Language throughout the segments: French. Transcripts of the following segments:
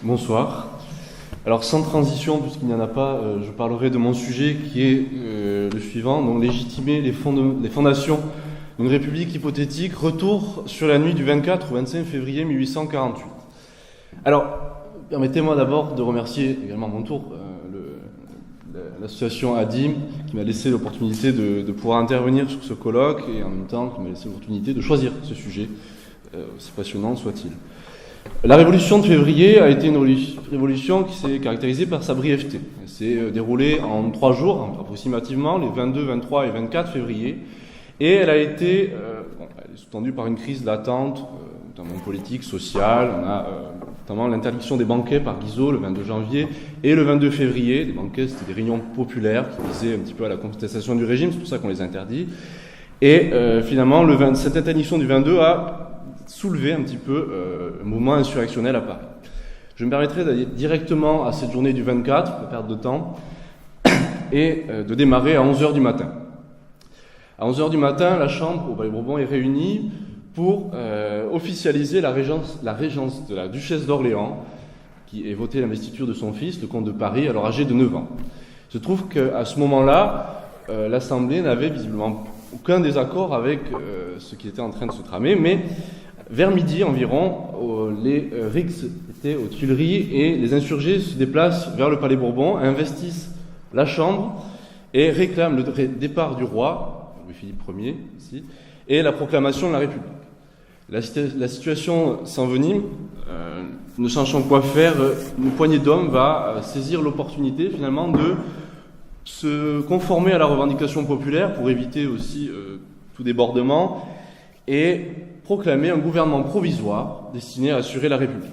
Bonsoir. Alors sans transition, puisqu'il n'y en a pas, je parlerai de mon sujet qui est le suivant, donc légitimer les fondations d'une république hypothétique, retour sur la nuit du 24 au 25 février 1848. Alors, permettez-moi d'abord de remercier également à mon tour l'association ADIM qui m'a laissé l'opportunité de pouvoir intervenir sur ce colloque et en même temps qui m'a laissé l'opportunité de choisir ce sujet, aussi passionnant soit-il. La révolution de février a été une révolution qui s'est caractérisée par sa brièveté. Elle s'est déroulée en 3 jours, approximativement, les 22, 23 et 24 février. Et elle a été elle est sous-tendue par une crise latente, notamment politique, sociale. On a notamment l'interdiction des banquets par Guizot le 22 janvier et le 22 février. Les banquets, c'était des réunions populaires qui visaient un petit peu à la contestation du régime, c'est pour ça qu'on les interdit. Et finalement, cette interdiction du 22 a soulever un petit peu un mouvement insurrectionnel à Paris. Je me permettrai d'aller directement à cette journée du 24, pas perdre de temps, et de démarrer à 11h du matin. À 11h du matin, la Chambre au Palais Bourbon est réunie pour officialiser la régence de la duchesse d'Orléans, qui est votée l'investiture de son fils, le comte de Paris, alors âgé de 9 ans. Il se trouve qu'à ce moment-là, l'Assemblée n'avait visiblement aucun désaccord avec ce qui était en train de se tramer, mais vers midi environ, les rixes étaient aux Tuileries et les insurgés se déplacent vers le Palais Bourbon, investissent la Chambre et réclament le départ du roi, Louis-Philippe Ier ici, et la proclamation de la République. La situation s'envenime, ne sachant quoi faire, une poignée d'hommes va saisir l'opportunité finalement de se conformer à la revendication populaire pour éviter aussi tout débordement et proclamer un gouvernement provisoire destiné à assurer la République.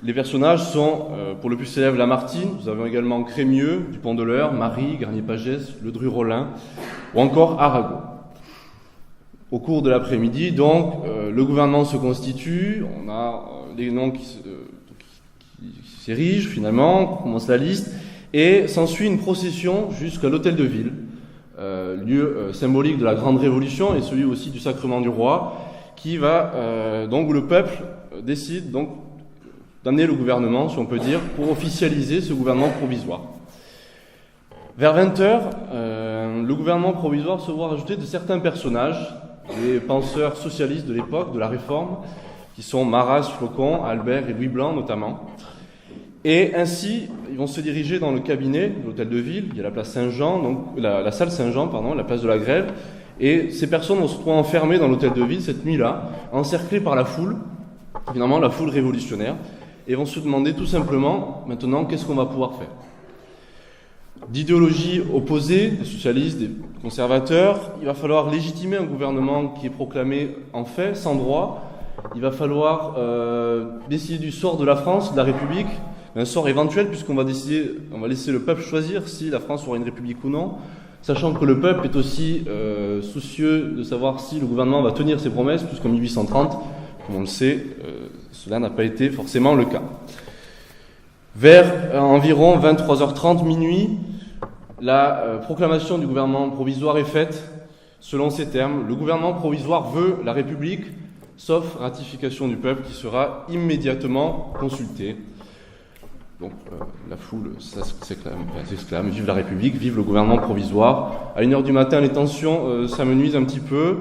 Les personnages sont, pour le plus célèbre, Lamartine, nous avons également Crémieux, Dupont de l'Eure, Marie, Garnier-Pagès, Ledru-Rollin, ou encore Arago. Au cours de l'après-midi, donc, le gouvernement se constitue, on a des noms qui s'érigent finalement, on commence la liste, et s'ensuit une procession jusqu'à l'hôtel de ville, lieu symbolique de la Grande Révolution et celui aussi du Sacrement du Roi, qui va donc où le peuple décide donc d'amener le gouvernement, si on peut dire, pour officialiser ce gouvernement provisoire. Vers 20h, le gouvernement provisoire se voit rajouter de certains personnages, des penseurs socialistes de l'époque, de la Réforme, qui sont Marat, Flocon, Albert et Louis Blanc notamment. Et ainsi, ils vont se diriger dans le cabinet de l'hôtel de ville, il y a la place Saint-Jean, donc la salle Saint-Jean, pardon, la place de la Grève. Et ces personnes vont se trouver enfermées dans l'hôtel de ville cette nuit-là, encerclées par la foule, finalement la foule révolutionnaire, et vont se demander tout simplement, maintenant, qu'est-ce qu'on va pouvoir faire ? D'idéologies opposées, des socialistes, des conservateurs, il va falloir légitimer un gouvernement qui est proclamé en fait, sans droit. Il va falloir décider du sort de la France, de la République, un sort éventuel, puisqu'on va laisser le peuple choisir si la France aura une république ou non, sachant que le peuple est aussi soucieux de savoir si le gouvernement va tenir ses promesses, puisqu'en 1830, comme on le sait, cela n'a pas été forcément le cas. Vers environ 23h30, minuit, la proclamation du gouvernement provisoire est faite selon ces termes. Le gouvernement provisoire veut la République, sauf ratification du peuple qui sera immédiatement consultée. Donc la foule s'exclame, vive la République, vive le gouvernement provisoire. À 1h du matin, les tensions s'amenuisent un petit peu.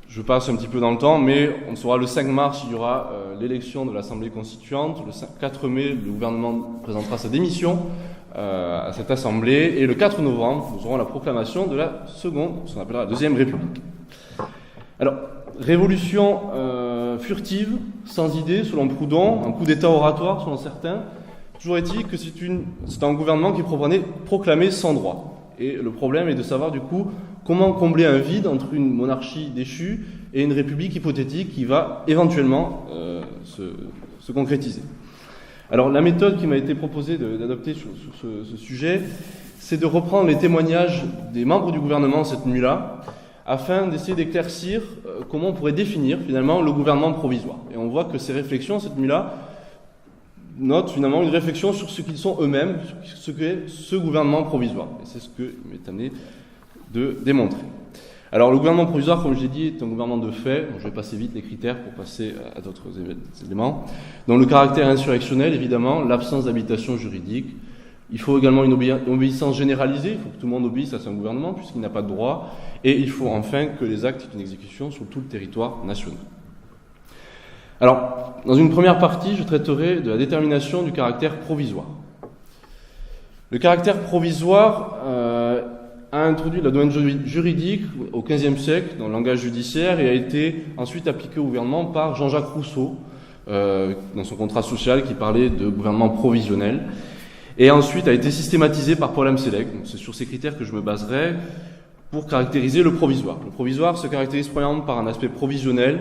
Je passe un petit peu dans le temps, mais on saura le 5 mars, il y aura l'élection de l'Assemblée constituante. Le 4 mai, le gouvernement présentera sa démission à cette Assemblée. Et le 4 novembre, nous aurons la proclamation de la seconde, ce qu'on appellera la deuxième République. Alors, révolution furtive, sans idée, selon Proudhon, un coup d'état oratoire, selon certains. Toujours est-il que c'est un gouvernement qui est proclamé sans droit. Et le problème est de savoir du coup comment combler un vide entre une monarchie déchue et une république hypothétique qui va éventuellement se concrétiser. Alors la méthode qui m'a été proposée d'adopter sur ce sujet, c'est de reprendre les témoignages des membres du gouvernement cette nuit-là, afin d'essayer d'éclaircir comment on pourrait définir finalement le gouvernement provisoire. Et on voit que ces réflexions cette nuit-là notent finalement une réflexion sur ce qu'ils sont eux-mêmes, sur ce qu'est ce gouvernement provisoire. Et c'est ce qu'il m'est amené de démontrer. Alors le gouvernement provisoire, comme je l'ai dit, est un gouvernement de fait. Donc, je vais passer vite les critères pour passer à d'autres éléments. Donc le caractère insurrectionnel, évidemment, l'absence d'habitation juridique. Il faut également une obéissance généralisée. Il faut que tout le monde obéisse à son gouvernement puisqu'il n'a pas de droit. Et il faut enfin que les actes aient une exécution sur tout le territoire national. Alors, dans une première partie, je traiterai de la détermination du caractère provisoire. Le caractère provisoire a introduit le domaine juridique au XVe siècle dans le langage judiciaire et a été ensuite appliqué au gouvernement par Jean-Jacques Rousseau dans son contrat social qui parlait de gouvernement provisionnel et ensuite a été systématisé par Paul Amselec. C'est sur ces critères que je me baserai pour caractériser le provisoire. Le provisoire se caractérise premièrement par un aspect provisionnel,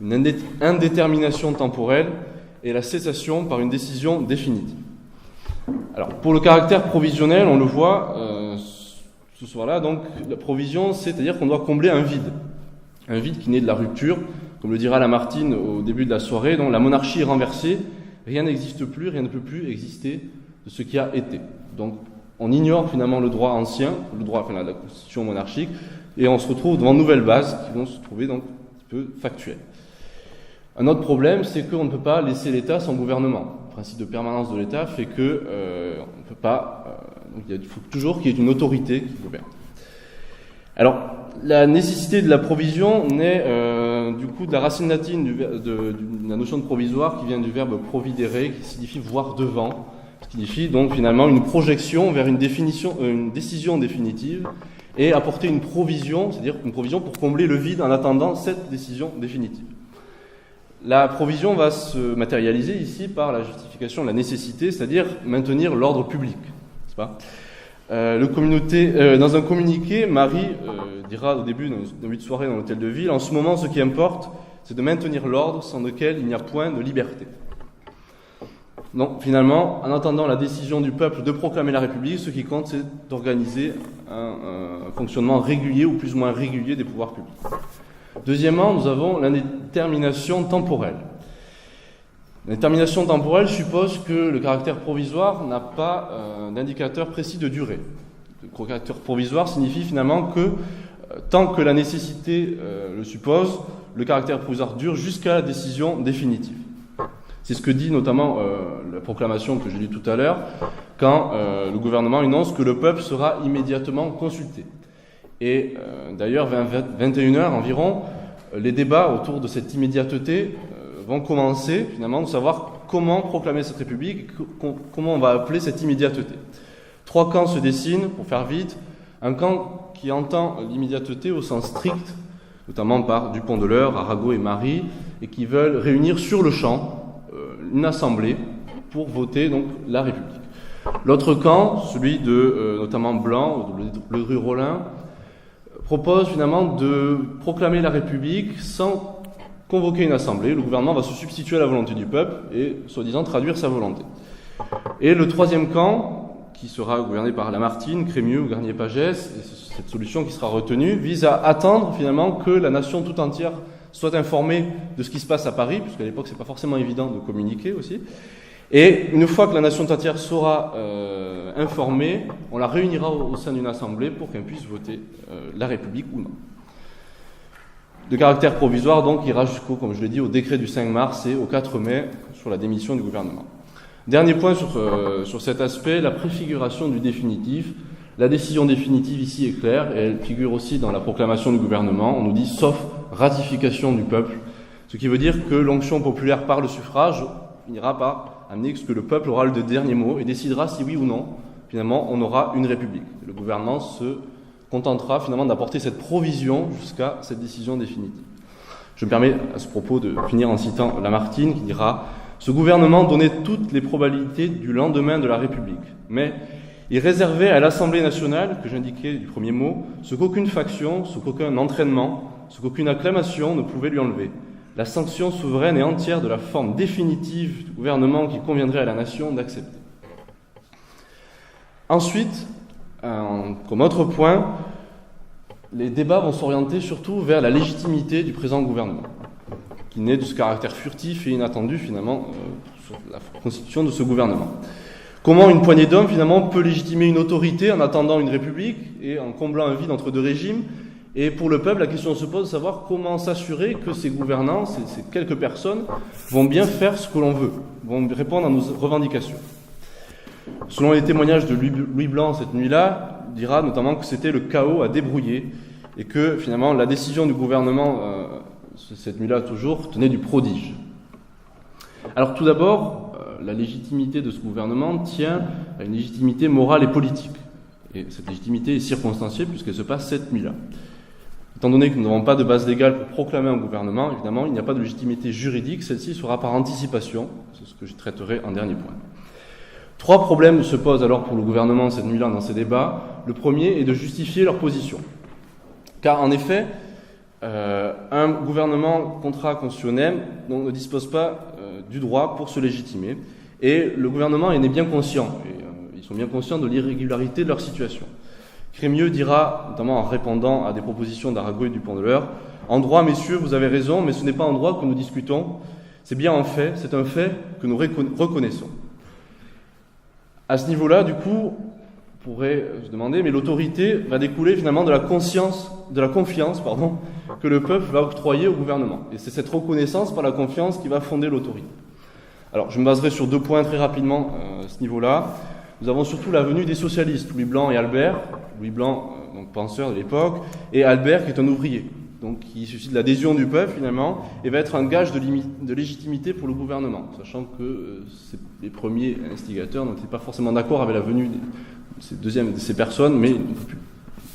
une indétermination temporelle et la cessation par une décision définitive. Alors, pour le caractère provisionnel, on le voit ce soir-là, donc la provision, c'est-à-dire qu'on doit combler un vide qui naît de la rupture, comme le dira Lamartine au début de la soirée, dont la monarchie est renversée, rien n'existe plus, rien ne peut plus exister de ce qui a été. Donc, on ignore finalement le droit ancien, le droit, enfin, la constitution monarchique, et on se retrouve devant de nouvelles bases qui vont se trouver donc un petit peu factuelles. Un autre problème, c'est qu'on ne peut pas laisser l'État sans gouvernement. Le principe de permanence de l'État fait que on ne peut pas. Donc il faut toujours qu'il y ait une autorité qui gouverne. Alors, la nécessité de la provision naît du coup de la racine latine de la notion de provisoire qui vient du verbe providere, qui signifie voir devant, ce qui signifie donc finalement une projection vers une décision définitive et apporter une provision, c'est-à-dire une provision pour combler le vide en attendant cette décision définitive. La provision va se matérialiser ici par la justification de la nécessité, c'est-à-dire maintenir l'ordre public. N'est-ce pas ? Dans un communiqué, Marie dira au début d'un début de soirée dans l'hôtel de ville, en ce moment, ce qui importe, c'est de maintenir l'ordre sans lequel il n'y a point de liberté. Donc, finalement, en attendant la décision du peuple de proclamer la République, ce qui compte, c'est d'organiser un fonctionnement régulier ou plus ou moins régulier des pouvoirs publics. Deuxièmement, nous avons l'indétermination temporelle. L'indétermination temporelle suppose que le caractère provisoire n'a pas d'indicateur précis de durée. Le caractère provisoire signifie finalement que tant que la nécessité le suppose, le caractère provisoire dure jusqu'à la décision définitive. C'est ce que dit notamment la proclamation que j'ai lue tout à l'heure, quand le gouvernement annonce que le peuple sera immédiatement consulté. Et d'ailleurs, vers 21h environ, les débats autour de cette immédiateté vont commencer, finalement, de savoir comment proclamer cette République, comment on va appeler cette immédiateté. Trois camps se dessinent, pour faire vite. Un camp qui entend l'immédiateté au sens strict, notamment par Dupont de l'Eure, Arago et Marie, et qui veulent réunir sur le champ une assemblée pour voter donc la République. L'autre camp, celui de notamment Blanc, de Ledru-Rollin, propose finalement de proclamer la République sans convoquer une assemblée. Le gouvernement va se substituer à la volonté du peuple et, soi-disant, traduire sa volonté. Et le troisième camp, qui sera gouverné par Lamartine, Crémieux ou Garnier-Pagès, et cette solution qui sera retenue, vise à attendre finalement que la nation tout entière soit informée de ce qui se passe à Paris, puisqu'à l'époque c'est pas forcément évident de communiquer aussi. Et une fois que la nation tout entière sera informée, on la réunira au sein d'une assemblée pour qu'elle puisse voter la République ou non. De caractère provisoire, donc, ira jusqu'au, comme je l'ai dit, au décret du 5 mars et au 4 mai sur la démission du gouvernement. Dernier point sur cet aspect, la préfiguration du définitif. La décision définitive ici est claire et elle figure aussi dans la proclamation du gouvernement. On nous dit « sauf ratification du peuple », ce qui veut dire que l'onction populaire par le suffrage finira par amener que le peuple aura le dernier mot et décidera si oui ou non, finalement, on aura une république. Le gouvernement se contentera finalement d'apporter cette provision jusqu'à cette décision définitive. Je me permets à ce propos de finir en citant Lamartine qui dira « Ce gouvernement donnait toutes les probabilités du lendemain de la République, mais il réservait à l'Assemblée nationale, que j'indiquais du premier mot, ce qu'aucune faction, ce qu'aucun entraînement, ce qu'aucune acclamation ne pouvait lui enlever. La sanction souveraine et entière de la forme définitive du gouvernement qui conviendrait à la nation d'accepter. » Ensuite, comme autre point, les débats vont s'orienter surtout vers la légitimité du présent gouvernement, qui naît de ce caractère furtif et inattendu finalement sur la constitution de ce gouvernement. Comment une poignée d'hommes finalement peut légitimer une autorité en attendant une république et en comblant un vide entre deux régimes, Et pour le peuple, la question se pose de savoir comment s'assurer que ces gouvernants, ces quelques personnes, vont bien faire ce que l'on veut, vont répondre à nos revendications. Selon les témoignages de Louis Blanc cette nuit-là, il dira notamment que c'était le chaos à débrouiller et que finalement la décision du gouvernement, cette nuit-là toujours, tenait du prodige. Alors tout d'abord, la légitimité de ce gouvernement tient à une légitimité morale et politique. Et cette légitimité est circonstanciée puisqu'elle se passe cette nuit-là. Étant donné que nous n'avons pas de base légale pour proclamer un gouvernement, évidemment, il n'y a pas de légitimité juridique, celle-ci sera par anticipation, c'est ce que je traiterai en dernier point. 3 problèmes se posent alors pour le gouvernement cette nuit-là dans ces débats. Le premier est de justifier leur position. Car en effet, un gouvernement constitutionnel ne dispose pas du droit pour se légitimer. Et le gouvernement en est bien conscient, et ils sont bien conscients de l'irrégularité de leur situation. Crémieux dira, notamment en répondant à des propositions d'Arago et Dupont-de-l'Eure, « En droit, messieurs, vous avez raison, mais ce n'est pas en droit que nous discutons, c'est bien en fait, c'est un fait que nous reconnaissons. » À ce niveau-là, du coup, on pourrait se demander, mais l'autorité va découler finalement de la confiance que le peuple va octroyer au gouvernement. Et c'est cette reconnaissance par la confiance qui va fonder l'autorité. Alors, je me baserai sur 2 points très rapidement à ce niveau-là. Nous avons surtout la venue des socialistes, Louis Blanc et Albert. Louis Blanc, donc penseur de l'époque, et Albert, qui est un ouvrier, donc qui suscite l'adhésion du peuple finalement, et va être un gage de légitimité pour le gouvernement, sachant que les premiers instigateurs n'étaient pas forcément d'accord avec la venue de ces personnes, mais ils n'ont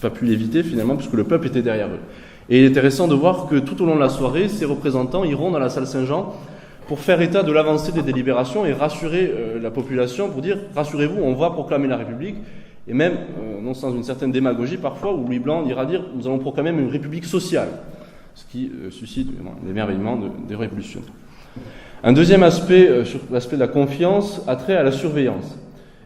pas pu l'éviter finalement, puisque le peuple était derrière eux. Et il est intéressant de voir que tout au long de la soirée, ces représentants iront dans la salle Saint-Jean pour faire état de l'avancée des délibérations et rassurer la population, pour dire « rassurez-vous, on va proclamer la République ». Et même, non sans une certaine démagogie parfois, où Louis Blanc ira dire « nous allons proclamer une république sociale », ce qui suscite l'émerveillement des révolutionnaires. Un deuxième aspect, sur l'aspect de la confiance, a trait à la surveillance.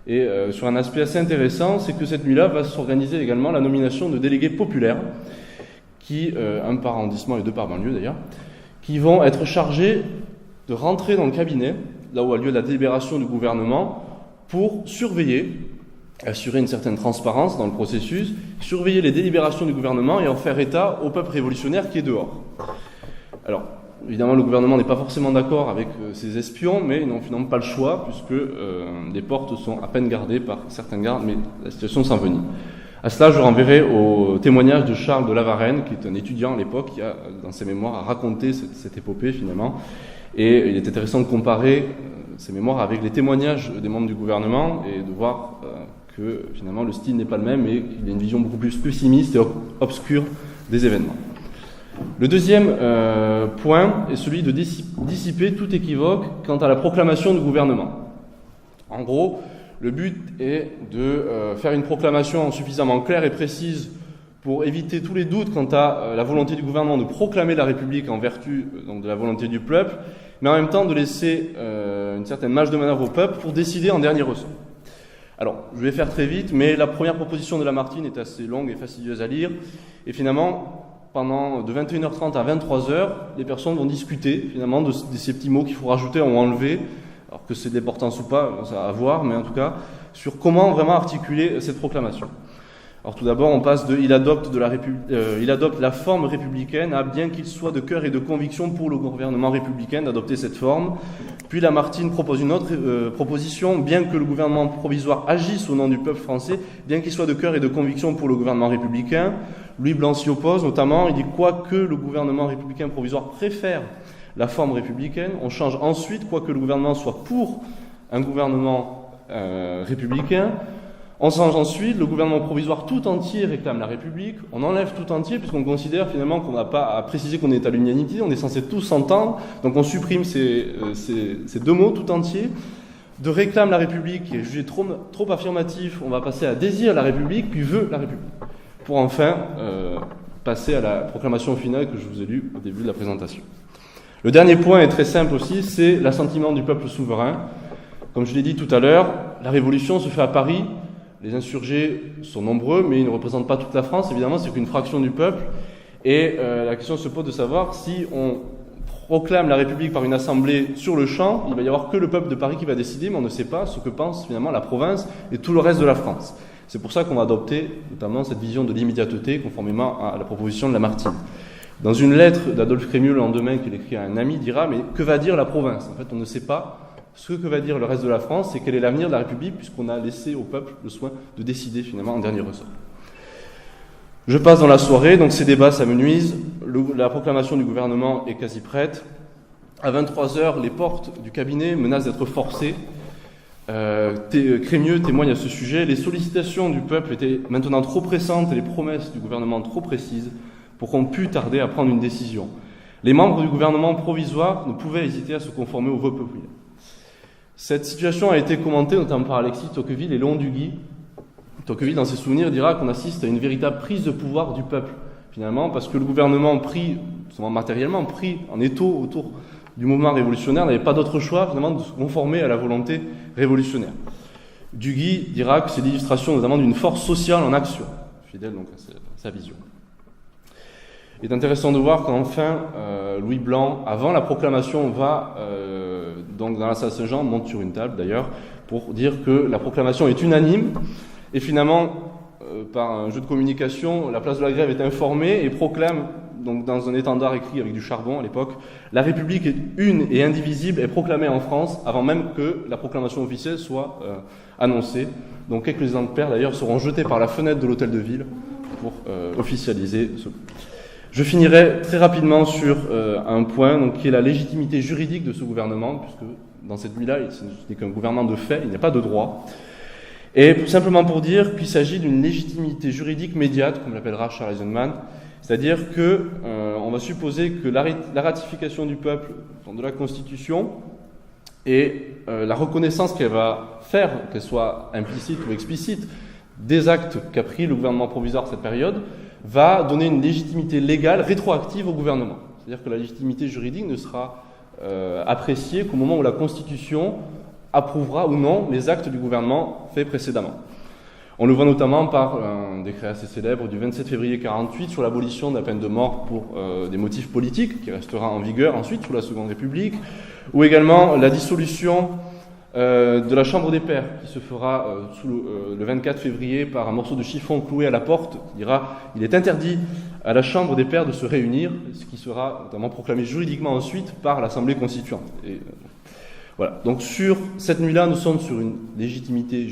Et sur un aspect assez intéressant, c'est que cette nuit-là va s'organiser également la nomination de délégués populaires, qui, un par arrondissement et 2 par banlieue d'ailleurs, qui vont être chargés de rentrer dans le cabinet, là où a lieu la délibération du gouvernement, pour surveiller, assurer une certaine transparence dans le processus, surveiller les délibérations du gouvernement et en faire état au peuple révolutionnaire qui est dehors. Alors, évidemment, le gouvernement n'est pas forcément d'accord avec ces espions, mais ils n'ont finalement pas le choix, puisque les portes sont à peine gardées par certains gardes, mais la situation s'envenime. À cela, je renverrai au témoignage de Charles de Lavarenne, qui est un étudiant à l'époque, qui a, dans ses mémoires, a raconté cette épopée finalement. Et il est intéressant de comparer ces mémoires avec les témoignages des membres du gouvernement et de voir que finalement le style n'est pas le même et qu'il y a une vision beaucoup plus pessimiste et obscure des événements. Le deuxième point est celui de dissiper tout équivoque quant à la proclamation du gouvernement. En gros, le but est de faire une proclamation suffisamment claire et précise pour éviter tous les doutes quant à la volonté du gouvernement de proclamer la République en vertu donc, de la volonté du peuple, mais en même temps de laisser une certaine marge de manœuvre au peuple pour décider en dernier ressort. Alors, je vais faire très vite, mais la première proposition de Lamartine est assez longue et fastidieuse à lire, et finalement, pendant de 21h30 à 23h, les personnes vont discuter finalement de ces petits mots qu'il faut rajouter ou enlever, alors que c'est d'importance ou pas, ça à voir, mais en tout cas, sur comment vraiment articuler cette proclamation. Alors tout d'abord, on passe de « il adopte la forme républicaine » à « bien qu'il soit de cœur et de conviction pour le gouvernement républicain d'adopter cette forme ». Puis Lamartine propose une autre proposition « bien que le gouvernement provisoire agisse au nom du peuple français, bien qu'il soit de cœur et de conviction pour le gouvernement républicain ». Louis Blanc s'y oppose notamment, il dit « quoique le gouvernement républicain provisoire préfère la forme républicaine, on change ensuite, quoique le gouvernement soit pour un gouvernement républicain ». On change ensuite, le gouvernement provisoire tout entier réclame la République, on enlève tout entier puisqu'on considère finalement qu'on n'a pas à préciser qu'on est à l'unanimité, on est censé tous s'entendre, donc on supprime ces 2 mots tout entier. De réclame la République, qui est jugé trop affirmatif, on va passer à désire la République, puis veut la République, pour enfin passer à la proclamation finale que je vous ai lue au début de la présentation. Le dernier point est très simple aussi, c'est l'assentiment du peuple souverain. Comme je l'ai dit tout à l'heure, la Révolution se fait à Paris. Les insurgés sont nombreux, mais ils ne représentent pas toute la France. Évidemment, c'est qu'une fraction du peuple. Et la question se pose de savoir si on proclame la République par une assemblée sur le champ, il va y avoir que le peuple de Paris qui va décider, mais on ne sait pas ce que pense finalement la province et tout le reste de la France. C'est pour ça qu'on va adopter notamment cette vision de l'immédiateté, conformément à la proposition de Lamartine. Dans une lettre d'Adolphe Crémieux le lendemain qu'il écrit à un ami, il dira « Mais que va dire la province ?» En fait, on ne sait pas ce que va dire le reste de la France et quel est l'avenir de la République, puisqu'on a laissé au peuple le soin de décider finalement en dernier ressort. Je passe dans la soirée, donc ces débats s'amenuisent, la proclamation du gouvernement est quasi prête. À 23h, les portes du cabinet menacent d'être forcées. Crémieux témoigne à ce sujet. Les sollicitations du peuple étaient maintenant trop pressantes et les promesses du gouvernement trop précises pour qu'on pût tarder à prendre une décision. Les membres du gouvernement provisoire ne pouvaient hésiter à se conformer au vote populaire. Cette situation a été commentée notamment par Alexis Tocqueville et Léon Duguy. Tocqueville, dans ses souvenirs, dira qu'on assiste à une véritable prise de pouvoir du peuple, finalement, parce que le gouvernement pris, souvent matériellement, pris en étau autour du mouvement révolutionnaire, n'avait pas d'autre choix, finalement, de se conformer à la volonté révolutionnaire. Duguy dira que c'est l'illustration, notamment, d'une force sociale en action, fidèle donc à sa vision. Il est intéressant de voir qu'enfin, Louis Blanc, avant la proclamation, va, donc dans la salle Saint-Jean, monte sur une table d'ailleurs, pour dire que la proclamation est unanime. Et finalement, par un jeu de communication, la place de la Grève est informée et proclame, donc dans un étendard écrit avec du charbon à l'époque, « La République est une et indivisible et proclamée en France avant même que la proclamation officielle soit annoncée. » Donc quelques exemplaires d'ailleurs seront jetés par la fenêtre de l'hôtel de ville pour officialiser ce. Je finirai très rapidement sur un point donc, qui est la légitimité juridique de ce gouvernement, puisque dans cette nuit-là, ce n'est qu'un gouvernement de fait, il n'y a pas de droit. Et simplement pour dire qu'il s'agit d'une légitimité juridique médiate, comme l'appellera Charles Eisenman, c'est-à-dire qu'on va supposer que la ratification du peuple de la Constitution et la reconnaissance qu'elle va faire, qu'elle soit implicite ou explicite, des actes qu'a pris le gouvernement provisoire cette période, va donner une légitimité légale rétroactive au gouvernement. C'est-à-dire que la légitimité juridique ne sera appréciée qu'au moment où la Constitution approuvera ou non les actes du gouvernement faits précédemment. On le voit notamment par un décret assez célèbre du 27 février 1948 sur l'abolition de la peine de mort pour des motifs politiques, qui restera en vigueur ensuite sous la Seconde République, ou également la dissolution de la Chambre des Pairs, qui se fera le 24 février par un morceau de chiffon cloué à la porte, qui dira « Il est interdit à la Chambre des Pairs de se réunir », ce qui sera notamment proclamé juridiquement ensuite par l'Assemblée constituante. Et, voilà. Donc sur cette nuit-là, nous sommes sur une légitimité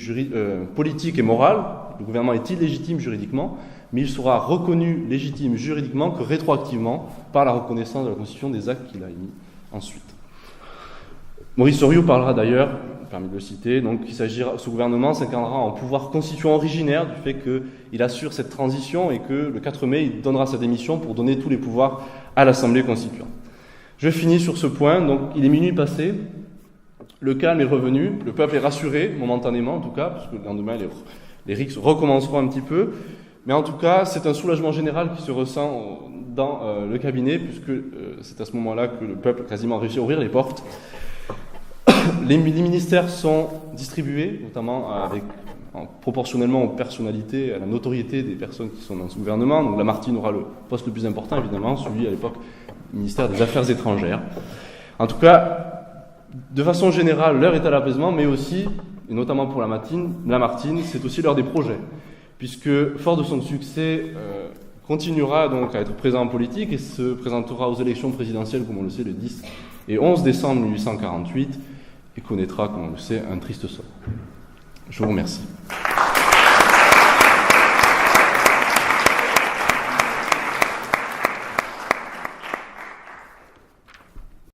politique et morale. Le gouvernement est illégitime juridiquement, mais il sera reconnu légitime juridiquement que rétroactivement par la reconnaissance de la Constitution des actes qu'il a émis ensuite. Maurice Horiot parlera d'ailleurs, permis de le citer, donc ce gouvernement s'incarnera en pouvoir constituant originaire du fait qu'il assure cette transition et que le 4 mai, il donnera sa démission pour donner tous les pouvoirs à l'Assemblée constituante. Je finis sur ce point, donc il est minuit passé. Le calme est revenu, le peuple est rassuré, momentanément en tout cas, parce que le lendemain, les rixes recommenceront un petit peu. Mais en tout cas, c'est un soulagement général qui se ressent dans le cabinet, puisque c'est à ce moment-là que le peuple a quasiment réussi à ouvrir les portes. Les ministères sont distribués, notamment proportionnellement aux personnalités, à la notoriété des personnes qui sont dans ce gouvernement. Donc Lamartine aura le poste le plus important, évidemment, celui à l'époque du ministère des Affaires étrangères. En tout cas, de façon générale, l'heure est à l'apaisement, mais aussi, et notamment pour Lamartine, c'est aussi l'heure des projets, puisque, fort de son succès, continuera donc à être présent en politique et se présentera aux élections présidentielles, comme on le sait, le 10 et 11 décembre 1848, et connaîtra, comme on le sait, un triste sort. Je vous remercie.